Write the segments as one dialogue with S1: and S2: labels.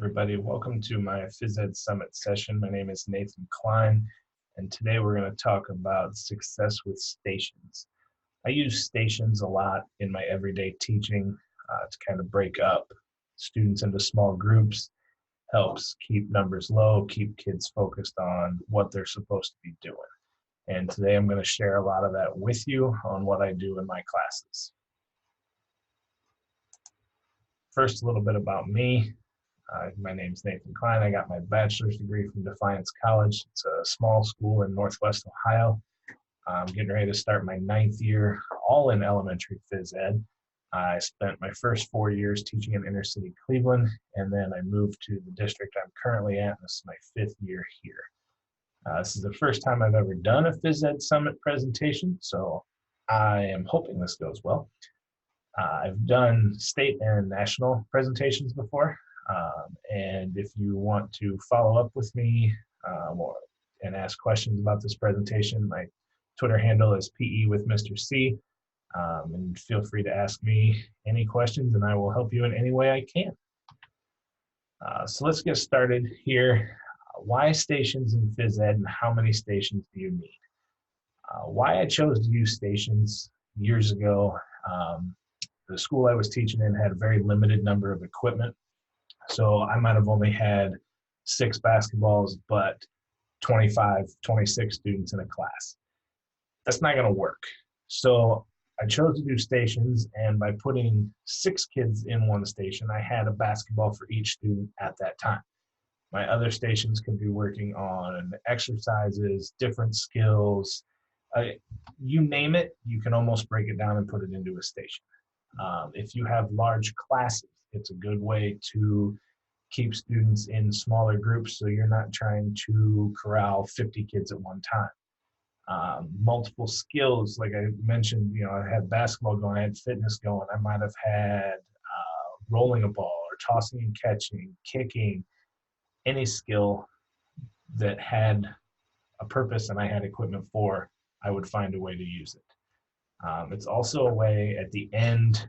S1: everybody. Welcome to my Phys Ed Summit session. My name is Nathan Cline, and today we're going to talk about success with stations. I use stations a lot in my everyday teaching to kind of break up students into small groups, helps keep numbers low, keep kids focused on what they're supposed to be doing. And today I'm going to share a lot of that with you on what I do in my classes. First, a little bit about me. My name's Nathan Cline. I got my bachelor's degree from Defiance College. It's a small school in Northwest Ohio. I'm getting ready to start my 9th year, all in elementary phys ed. I spent my first 4 years teaching in inner city Cleveland, and then I moved to the district I'm currently at, and this is my 5th year here. This is the first time I've ever done a Phys Ed Summit presentation, so I am hoping this goes well. I've done state and national presentations before. And if you want to follow up with me and ask questions about this presentation, my Twitter handle is PE with Mr. C. And feel free to ask me any questions and I will help you in any way I can. So let's get started here. Why stations in phys ed and how many stations do you need? Why I chose to use stations years ago, the school I was teaching in had a very limited number of equipment. So I might have only had 6 basketballs, but 25, 26 students in a class. That's not going to work. So I chose to do stations, and by putting 6 kids in one station, I had a basketball for each student at that time. My other stations could be working on exercises, different skills, you name it, you can almost break it down and put it into a station. If you have large classes, it's a good way to keep students in smaller groups so you're not trying to corral 50 kids at one time. Multiple skills, like I mentioned, I had basketball going, I had fitness going, I might have had rolling a ball or tossing and catching, kicking, any skill that had a purpose and I had equipment for, I would find a way to use it. It's also a way at the end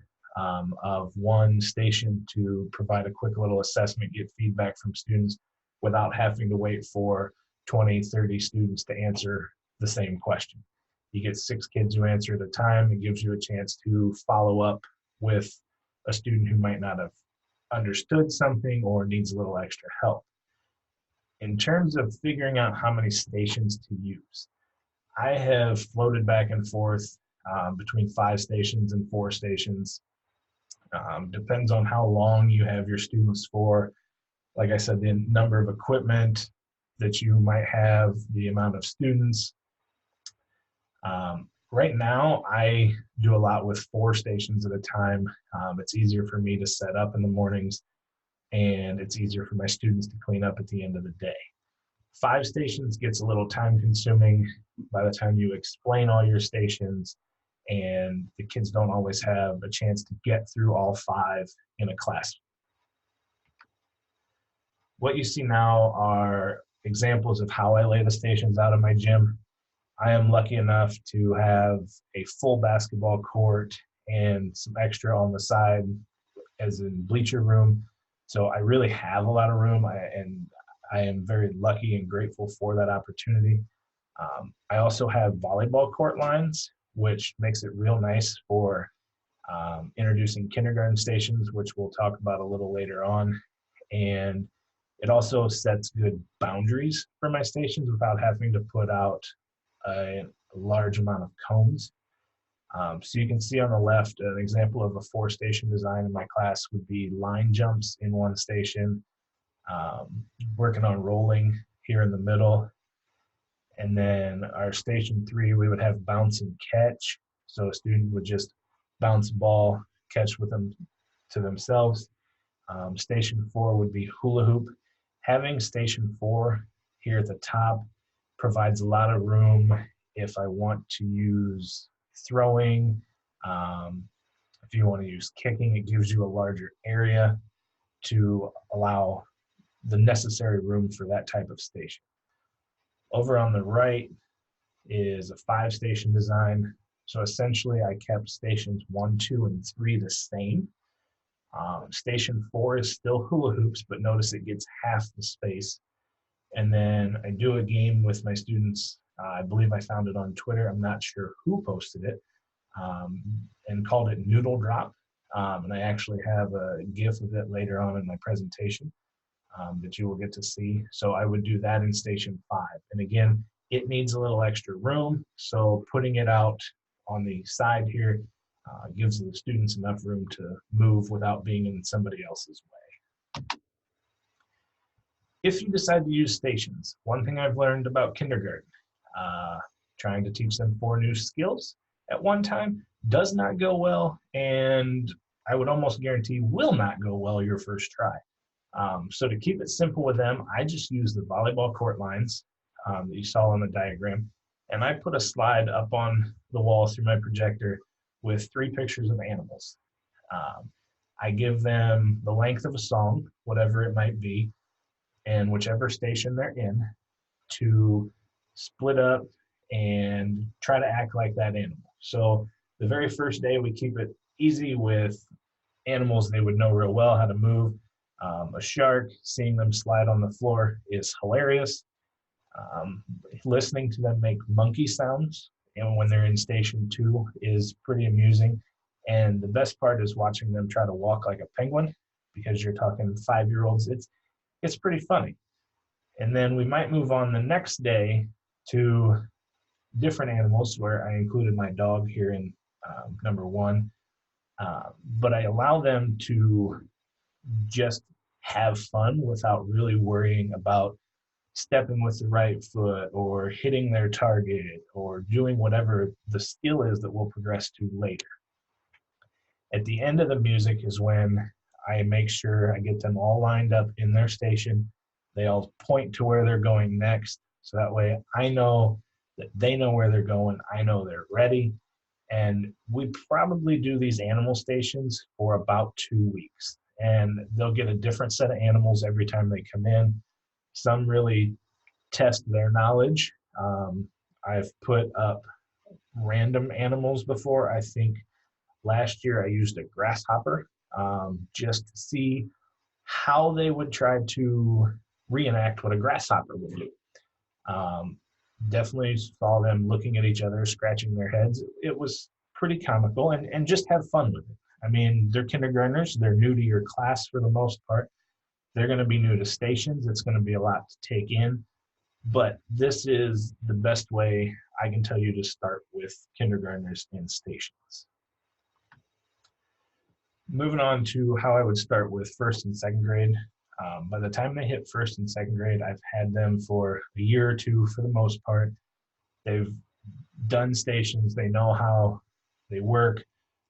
S1: of one station to provide a quick little assessment, get feedback from students without having to wait for 20, 30 students to answer the same question. You get 6 kids who answer at a time. It gives you a chance to follow up with a student who might not have understood something or needs a little extra help. In terms of figuring out how many stations to use, I have floated back and forth between 5 stations and 4 stations. Depends on how long you have your students for. Like I said, the number of equipment that you might have, the amount of students. Right now, I do a lot with 4 stations at a time. It's easier for me to set up in the mornings, and it's easier for my students to clean up at the end of the day. 5 stations gets a little time consuming by the time you explain all your stations, and the kids don't always have a chance to get through all 5 in a class. What you see now are examples of how I lay the stations out in my gym. I am lucky enough to have a full basketball court and some extra on the side as in bleacher room. So I really have a lot of room, and I am very lucky and grateful for that opportunity. I also have volleyball court lines, which makes it real nice for introducing kindergarten stations, which we'll talk about a little later on. And it also sets good boundaries for my stations without having to put out a large amount of cones. So you can see on the left, an example of a 4-station design in my class would be line jumps in one station, working on rolling here in the middle. And then our station 3, we would have bounce and catch. So a student would just bounce a ball, catch with them to themselves. Station 4 would be hula hoop. Having station 4 here at the top provides a lot of room if I want to use throwing. If you want to use kicking, it gives you a larger area to allow the necessary room for that type of station. Over on the right is a 5-station design. So essentially I kept stations 1, 2, and 3 the same. Station 4 is still hula hoops, but notice it gets half the space. And then I do a game with my students. I believe I found it on Twitter. I'm not sure who posted it, and called it Noodle Drop. And I actually have a GIF of it later on in my presentation that you will get to see. So I would do that in Station 5. And again, it needs a little extra room. So putting it out on the side here gives the students enough room to move without being in somebody else's way. If you decide to use stations, one thing I've learned about kindergarten, trying to teach them 4 new skills at one time does not go well, and I would almost guarantee will not go well your first try. So to keep it simple with them, I just use the volleyball court lines that you saw on the diagram, and I put a slide up on the wall through my projector with 3 pictures of animals. I give them the length of a song, whatever it might be, and whichever station they're in, to split up and try to act like that animal. So the very first day we keep it easy with animals they would know real well how to move. A shark, seeing them slide on the floor is hilarious. Listening to them make monkey sounds, and when they're in Station 2 is pretty amusing. And the best part is watching them try to walk like a penguin, because you're talking 5-year-olds. It's pretty funny. And then we might move on the next day to different animals, where I included my dog here in number 1. But I allow them to just have fun without really worrying about stepping with the right foot or hitting their target or doing whatever the skill is that we'll progress to later. At the end of the music is when I make sure I get them all lined up in their station. They all point to where they're going next. So that way I know that they know where they're going. I know they're ready. And we probably do these animal stations for about 2 weeks. And they'll get a different set of animals every time they come in. Some really test their knowledge. I've put up random animals before. I think last year I used a grasshopper just to see how they would try to reenact what a grasshopper would do. Definitely saw them looking at each other, scratching their heads. It was pretty comical, and just have fun with it. I mean, they're kindergartners. They're new to your class for the most part. They're going to be new to stations. It's going to be a lot to take in. But this is the best way I can tell you to start with kindergartners in stations. Moving on to how I would start with 1st and 2nd grade. By the time they hit 1st and 2nd grade, I've had them for a year or 2 for the most part. They've done stations. They know how they work.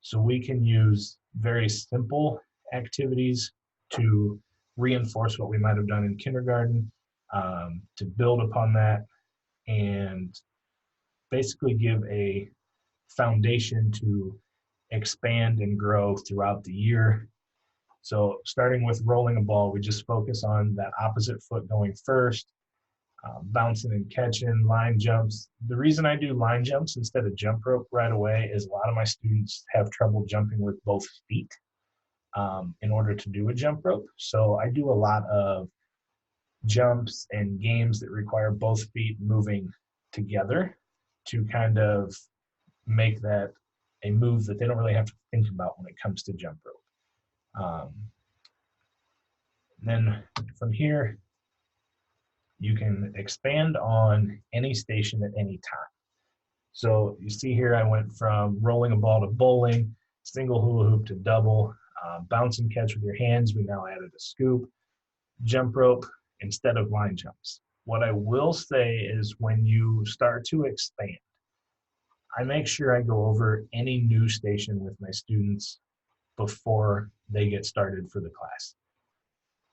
S1: So we can use very simple activities to reinforce what we might have done in kindergarten, to build upon that, and basically give a foundation to expand and grow throughout the year. So starting with rolling a ball, we just focus on that opposite foot going first, bouncing and catching, line jumps. The reason I do line jumps instead of jump rope right away is a lot of my students have trouble jumping with both feet in order to do a jump rope. So I do a lot of jumps and games that require both feet moving together to kind of make that a move that they don't really have to think about when it comes to jump rope. Then from here, you can expand on any station at any time. So you see here, I went from rolling a ball to bowling, single hula hoop to double, bounce and catch with your hands. We now added a scoop, jump rope instead of line jumps. What I will say is when you start to expand, I make sure I go over any new station with my students before they get started for the class.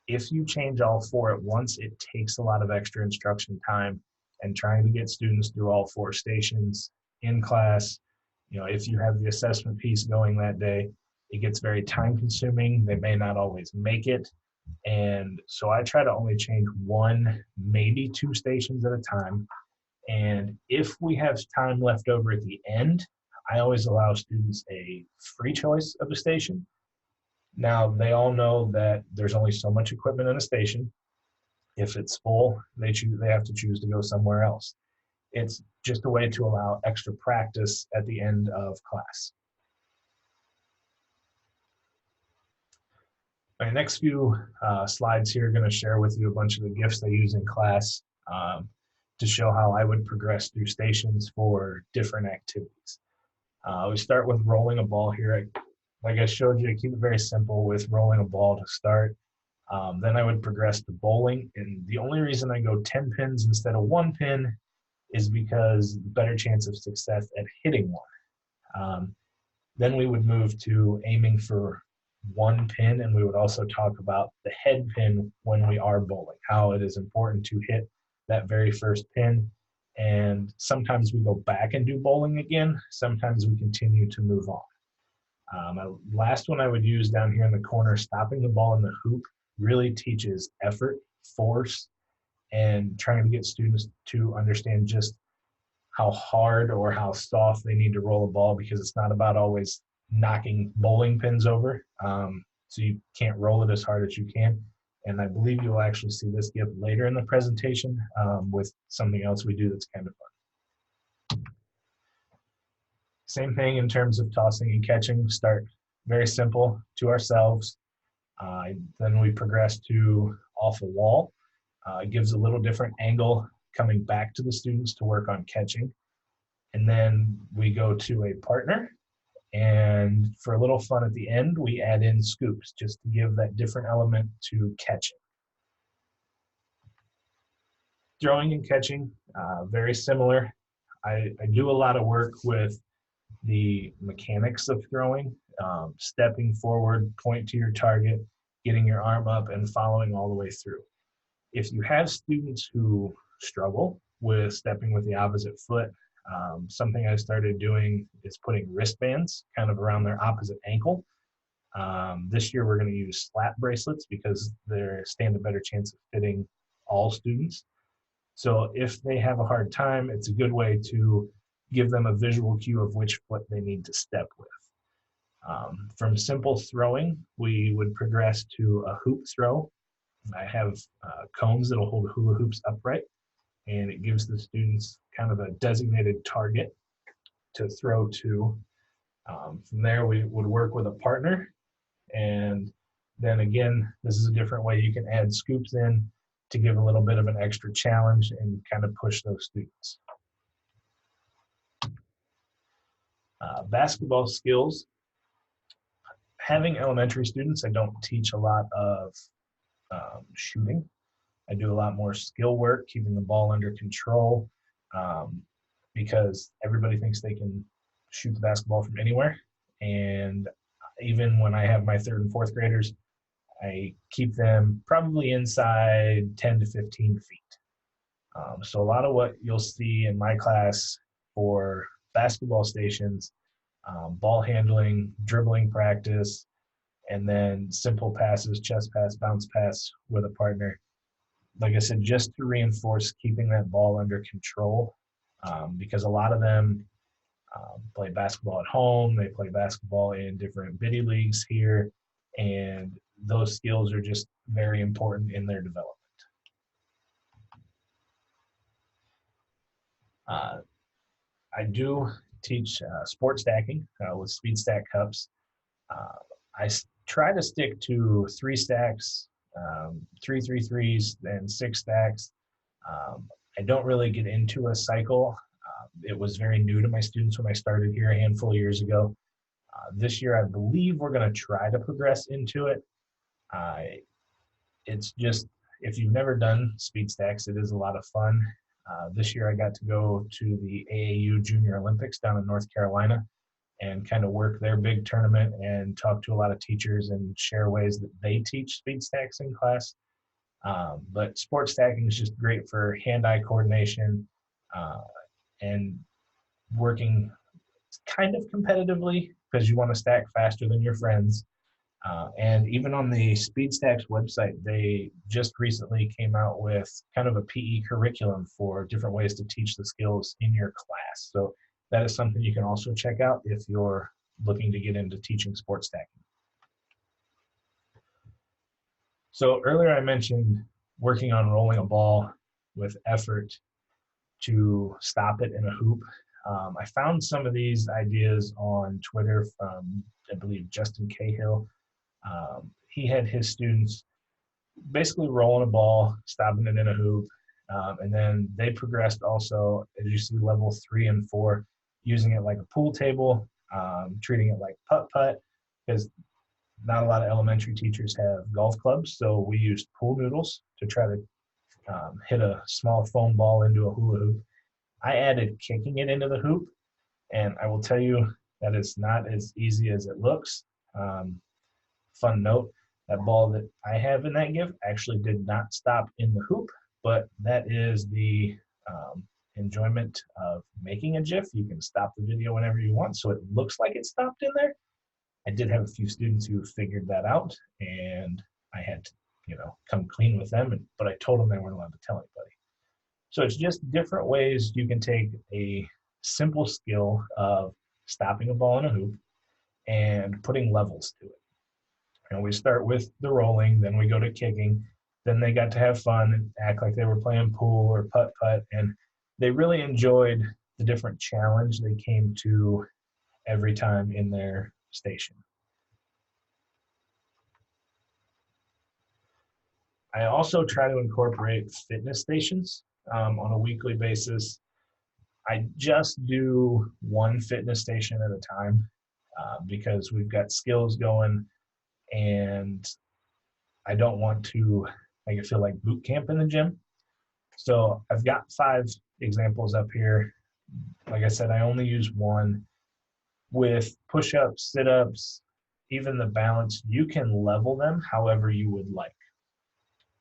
S1: If you change all 4 at once, it takes a lot of extra instruction time, and trying to get students through all 4 stations in class, if you have the assessment piece going that day, it gets very time consuming. They may not always make it. And so I try to only change 1, maybe 2 stations at a time. And if we have time left over at the end, I always allow students a free choice of a station. Now, they all know that there's only so much equipment in a station. If it's full, they have to choose to go somewhere else. It's just a way to allow extra practice at the end of class. My next few slides here are going to share with you a bunch of the gifts I use in class to show how I would progress through stations for different activities. We start with rolling a ball here. Like I showed you, I keep it very simple with rolling a ball to start. Then I would progress to bowling. And the only reason I go 10 pins instead of 1 pin is because better chance of success at hitting one. Then we would move to aiming for 1 pin, and we would also talk about the head pin when we are bowling, how it is important to hit that very first pin. And sometimes we go back and do bowling again. Sometimes we continue to move on. My last one I would use down here in the corner, stopping the ball in the hoop, really teaches effort, force, and trying to get students to understand just how hard or how soft they need to roll a ball, because it's not about always knocking bowling pins over. So you can't roll it as hard as you can. And I believe you'll actually see this gift later in the presentation with something else we do that's kind of fun. Same thing in terms of tossing and catching. Start very simple to ourselves. Then we progress to off a wall. It gives a little different angle coming back to the students to work on catching. And then we go to a partner. And for a little fun at the end, we add in scoops just to give that different element to catching. Throwing and catching, very similar. I do a lot of work with the mechanics of throwing, stepping forward, point to your target, getting your arm up, and following all the way through. If you have students who struggle with stepping with the opposite foot, something I started doing is putting wristbands kind of around their opposite ankle. This year we're going to use slap bracelets because they stand a better chance of fitting all students. So if they have a hard time, it's a good way to give them a visual cue of which foot they need to step with. From simple throwing, we would progress to a hoop throw. I have cones that'll hold hula hoops upright, and it gives the students kind of a designated target to throw to. From there, we would work with a partner. And then again, this is a different way you can add scoops in to give a little bit of an extra challenge and kind of push those students. Basketball skills. Having elementary students, I don't teach a lot of shooting. I do a lot more skill work, keeping the ball under control, because everybody thinks they can shoot the basketball from anywhere. And even when I have my 3rd and 4th graders, I keep them probably inside 10 to 15 feet. So a lot of what you'll see in my class for basketball stations, ball handling, dribbling practice, and then simple passes, chest pass, bounce pass with a partner. Like I said, just to reinforce keeping that ball under control, because a lot of them play basketball at home, they play basketball in different biddy leagues here, and those skills are just very important in their development. I do teach sport stacking with speed stack cups. I try to stick to 3 stacks, 3 3s, and 6 stacks. I don't really get into a cycle. It was very new to my students when I started here a handful of years ago. This year, I believe we're going to try to progress into it. It's just, if you've never done speed stacks, it is a lot of fun. This year, I got to go to the AAU Junior Olympics down in North Carolina and kind of work their big tournament and talk to a lot of teachers and share ways that they teach speed stacks in class. But sport stacking is just great for hand-eye coordination and working kind of competitively because you want to stack faster than your friends. And even on the SpeedStacks website, they just recently came out with kind of a PE curriculum for different ways to teach the skills in your class. So that is something you can also check out if you're looking to get into teaching sport stacking. So earlier I mentioned working on rolling a ball with effort to stop it in a hoop. I found some of these ideas on Twitter from, I believe, Justin Cahill. He had his students basically rolling a ball, stopping it in a hoop, and then they progressed also, as you see, level 3 and 4, using it like a pool table, treating it like putt-putt, because not a lot of elementary teachers have golf clubs, so we used pool noodles to try to hit a small foam ball into a hula hoop. I added kicking it into the hoop, and I will tell you that it's not as easy as it looks. Um, Fun note, that ball that I have in that gift actually did not stop in the hoop, but that is the enjoyment of making a GIF. You can stop the video whenever you want, so it looks like it stopped in there. I did have a few students who figured that out, and I had to, come clean with them, but I told them they weren't allowed to tell anybody. So it's just different ways you can take a simple skill of stopping a ball in a hoop and putting levels to it. We start with the rolling, then we go to kicking, then they got to have fun and act like they were playing pool or putt-putt, and they really enjoyed the different challenge they came to every time in their station. I also try to incorporate fitness stations on a weekly basis. I just do one fitness station at a time because we've got skills going, and I don't want to make it feel like boot camp in the gym. So I've got 5 examples up here. Like I said, I only use one. With push-ups, sit-ups, even the balance, you can level them however you would like.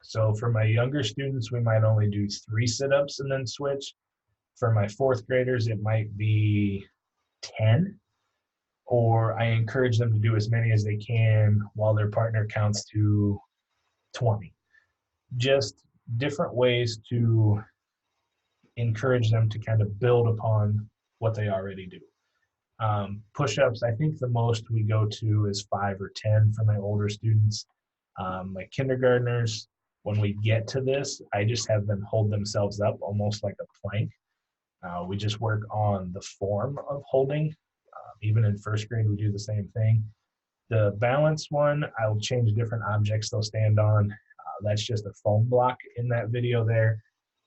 S1: So for my younger students, we might only do 3 sit-ups and then switch. For my 4th graders, it might be 10, or I encourage them to do as many as they can while their partner counts to 20. Just different ways to encourage them to kind of build upon what they already do. Push-ups, I think the most we go to is 5 or 10 for my older students. My kindergartners, when we get to this, I just have them hold themselves up almost like a plank. We just work on the form of holding. Even in 1st grade, we do the same thing. The balance one, I'll change different objects they'll stand on. That's just a foam block in that video there.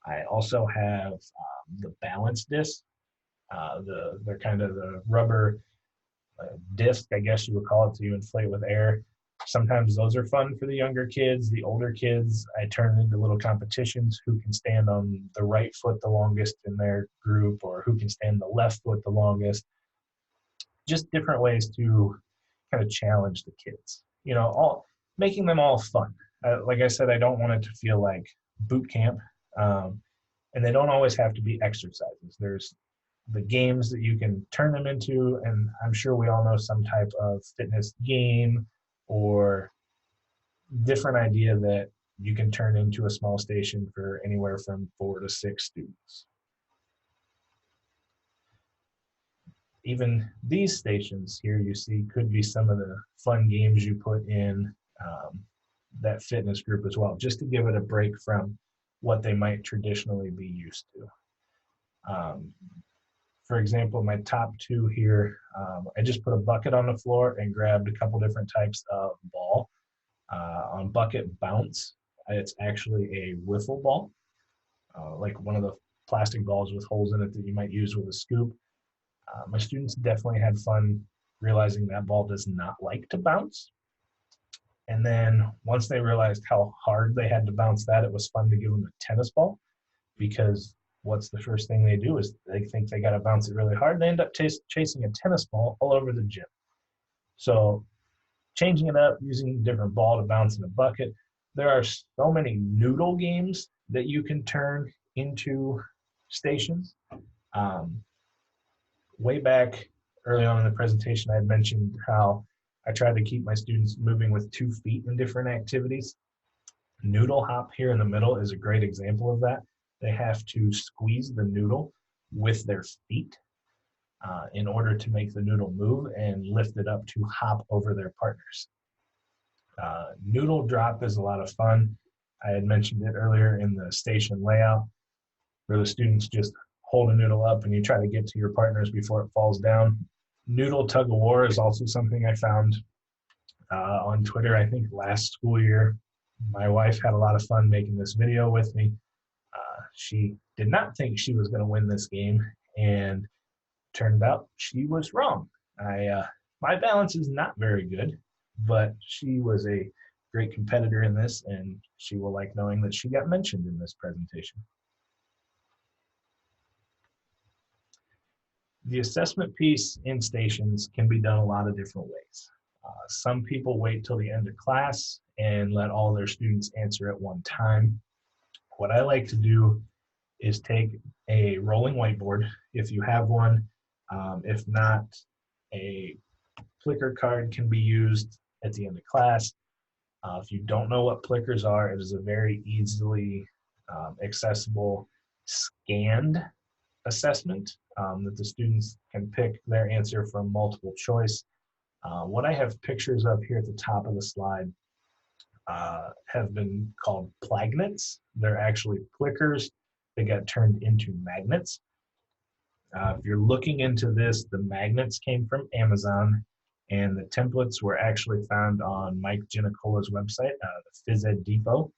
S1: I also have the balance disc. They're kind of the rubber disc, I guess you would call it, so you inflate with air. Sometimes those are fun for the younger kids. The older kids, I turn into little competitions, who can stand on the right foot the longest in their group, or who can stand the left foot the longest. Just different ways to kind of challenge the kids, all making them all fun. Like I said, I don't want it to feel like boot camp, and they don't always have to be exercises. There's the games that you can turn them into, and I'm sure we all know some type of fitness game or different idea that you can turn into a small station for anywhere from 4 to 6 students. Even these stations here you see could be some of the fun games you put in that fitness group as well, just to give it a break from what they might traditionally be used to. For example, my top 2 here, I just put a bucket on the floor and grabbed a couple different types of ball. On bucket bounce, it's actually a wiffle ball, like one of the plastic balls with holes in it that you might use with a scoop. My students definitely had fun realizing that ball does not like to bounce. And then once they realized how hard they had to bounce that, it was fun to give them a tennis ball, because what's the first thing they do is they think they got to bounce it really hard. They end up chasing a tennis ball all over the gym. So changing it up, using a different ball to bounce in a bucket. There are so many noodle games that you can turn into stations. Way back early on in the presentation, I had mentioned how I tried to keep my students moving with 2 feet in different activities. Noodle hop here in the middle is a great example of that. They have to squeeze the noodle with their feet in order to make the noodle move and lift it up to hop over their partners. Noodle drop is a lot of fun. I had mentioned it earlier in the station layout, where the students just hold a noodle up and you try to get to your partners before it falls down. Noodle tug of war is also something I found on Twitter, I think last school year. My wife had a lot of fun making this video with me. She did not think she was going to win this game, and turned out she was wrong. My balance is not very good, but she was a great competitor in this, and she will like knowing that she got mentioned in this presentation. The assessment piece in stations can be done a lot of different ways. Some people wait till the end of class and let all their students answer at one time. What I like to do is take a rolling whiteboard, if you have one. If not, a Plicker card can be used at the end of class. If you don't know what Plickers are, it is a very easily accessible scanned assessment that the students can pick their answer from multiple choice. What I have pictures of here at the top of the slide have been called plagnets. They're actually Plickers that got turned into magnets. If you're looking into this, the magnets came from Amazon, and the templates were actually found on Mike Ginicola's website, the Phys Ed Depot.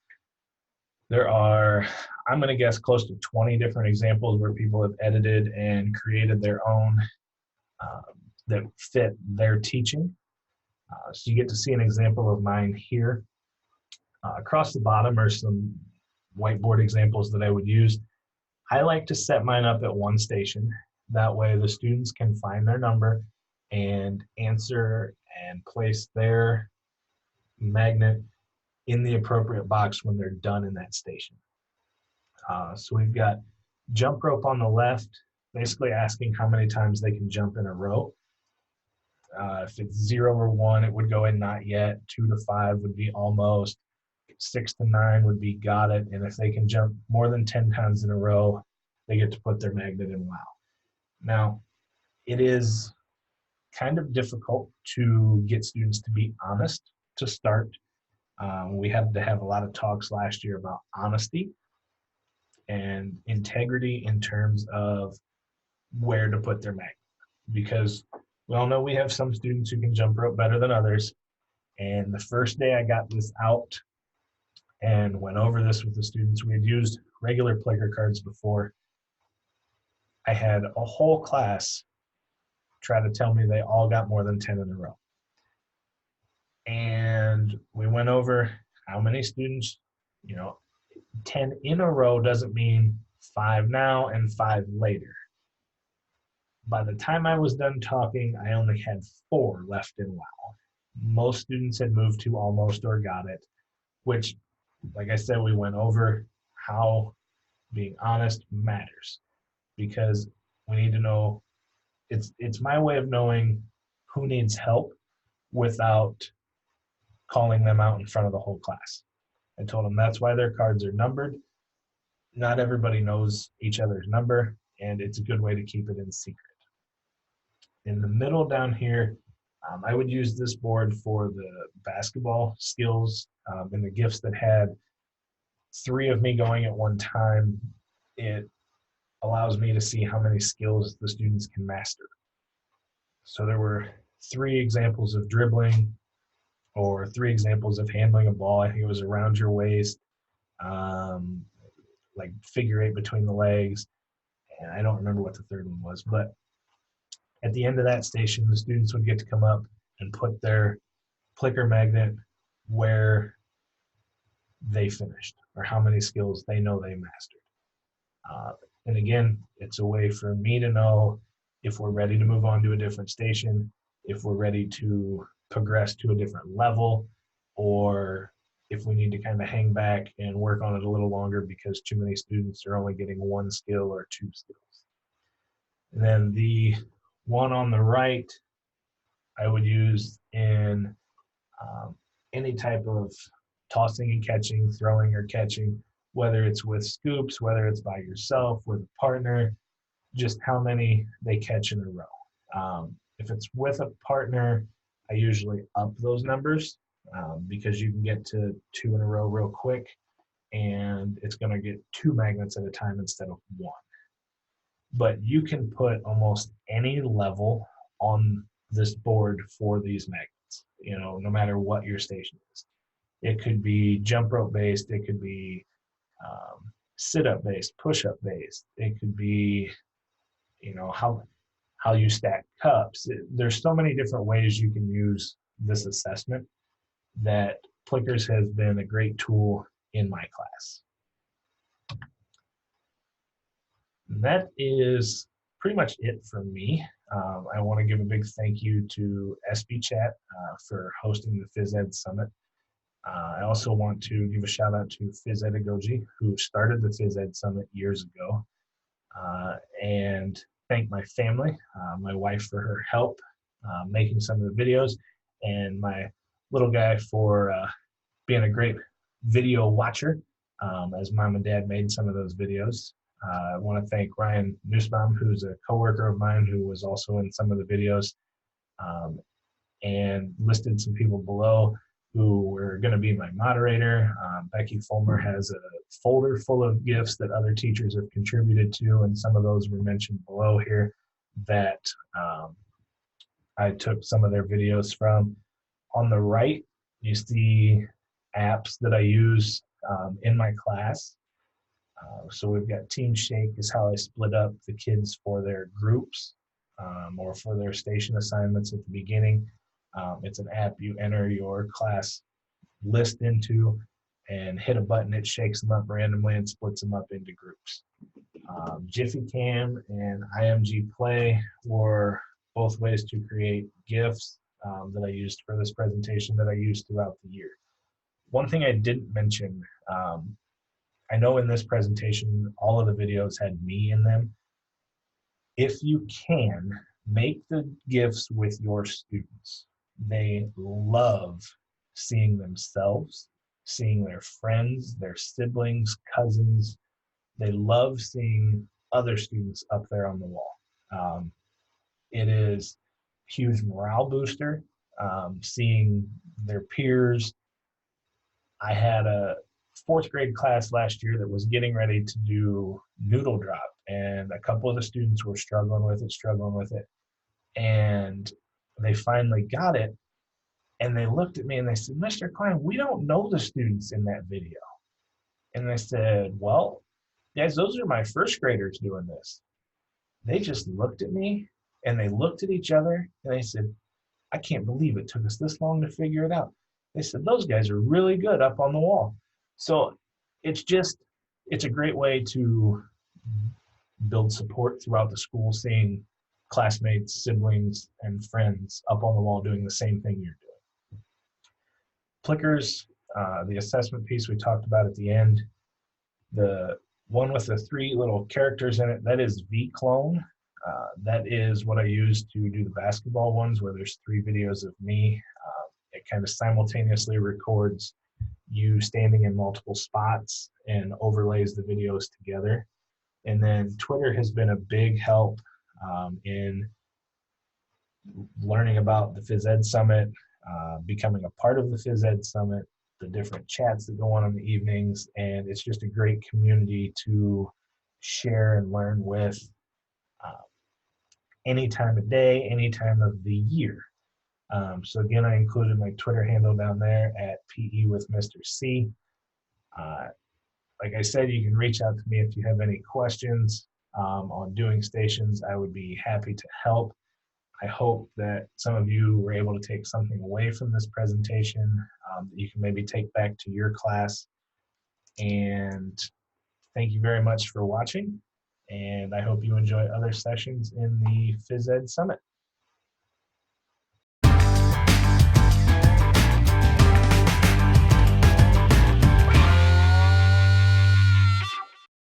S1: There are, I'm going to guess, close to 20 different examples where people have edited and created their own that fit their teaching. So you get to see an example of mine here. Across the bottom are some whiteboard examples that I would use. I like to set mine up at one station. That way the students can find their number and answer and place their magnet in the appropriate box when they're done in that station. So we've got jump rope on the left, basically asking how many times they can jump in a row. If it's 0 or 1, it would go in not yet. 2 to 5 would be almost. 6 to 9 would be got it. And if they can jump more than 10 times in a row, they get to put their magnet in wow. Now, it is kind of difficult to get students to be honest to start. We had to have a lot of talks last year about honesty and integrity in terms of where to put their magnet. Because we all know we have some students who can jump rope better than others. And the first day I got this out and went over this with the students, we had used regular Plicker cards before. I had a whole class try to tell me they all got more than 10 in a row. And we went over how many students, 10 in a row doesn't mean 5 now and 5 later. By the time I was done talking, I only had 4 left in WOW. Most students had moved to almost or got it, which, like I said, we went over how being honest matters, because we need to know, it's my way of knowing who needs help without calling them out in front of the whole class. I told them that's why their cards are numbered. Not everybody knows each other's number, and it's a good way to keep it in secret. In the middle down here, I would use this board for the basketball skills and the gifts that had 3 of me going at one time. It allows me to see how many skills the students can master. So there were 3 examples of dribbling, or 3 examples of handling a ball. I think it was around your waist, like figure 8 between the legs, and I don't remember what the third one was. But at the end of that station, the students would get to come up and put their Plicker magnet where they finished, or how many skills they know they mastered. And again, it's a way for me to know if we're ready to move on to a different station, if we're ready to progress to a different level, or if we need to kind of hang back and work on it a little longer because too many students are only getting 1 skill or 2 skills. And then the one on the right, I would use in any type of tossing and catching, throwing or catching, whether it's with scoops, whether it's by yourself, with a partner, just how many they catch in a row. If it's with a partner, I usually up those numbers. because you can get to 2 in a row real quick, and it's going to get 2 magnets at a time instead of 1. But you can put almost any level on this board for these magnets, no matter what your station is. It could be jump rope based, it could be sit up based, push up based, it could be, how you stack cups. There's so many different ways you can use this assessment that Plickers has been a great tool in my class. That is pretty much it from me. I want to give a big thank you to SB Chat for hosting the Phys Ed Summit. I also want to give a shout out to Phys Edagogy, who started the Phys Ed Summit years ago, and thank my family, my wife for her help making some of the videos, and my little guy for being a great video watcher, as mom and dad made some of those videos. I want to thank Ryan Nussbaum, who's a coworker of mine who was also in some of the videos, and listed some people below who were going to be my moderator. Becky Fulmer has a folder full of gifts that other teachers have contributed to, and some of those were mentioned below here that I took some of their videos from. On the right, you see apps that I use in my class. So we've got Team Shake is how I split up the kids for their groups or for their station assignments at the beginning. It's an app you enter your class list into and hit a button, it shakes them up randomly and splits them up into groups. Jiffy Cam and IMG Play were both ways to create GIFs that I used for this presentation that I used throughout the year. One thing I didn't mention, I know in this presentation, all of the videos had me in them. If you can, make the GIFs with your students. They love seeing themselves, seeing their friends, their siblings, cousins. They love seeing other students up there on the wall. It is a huge morale booster, seeing their peers. I had a 4th grade class last year that was getting ready to do noodle drop, and a couple of the students were struggling with it, and they finally got it, and they looked at me and they said, "Mr. Cline, we don't know the students in that video." And I said, "Well, guys, those are my 1st graders doing this." They just looked at me and they looked at each other and they said, "I can't believe it took us this long to figure it out." They said, "Those guys are really good up on the wall." So it's a great way to build support throughout the school, seeing classmates, siblings, and friends up on the wall doing the same thing you're doing. Plickers, the assessment piece we talked about at the end, the one with the 3 little characters in it, that is V-Clone. That is what I use to do the basketball ones where there's 3 videos of me. It kind of simultaneously records you standing in multiple spots and overlays the videos together. And then Twitter has been a big help in learning about the Phys Ed Summit, becoming a part of the Phys Ed Summit, the different chats that go on in the evenings, and it's just a great community to share and learn with any time of day, any time of the year. So again, I included my Twitter handle down there at PE with Mr. C. Like I said, you can reach out to me if you have any questions on doing stations. I would be happy to help. I hope that some of you were able to take something away from this presentation that you can maybe take back to your class. And thank you very much for watching. And I hope you enjoy other sessions in the Phys Ed Summit.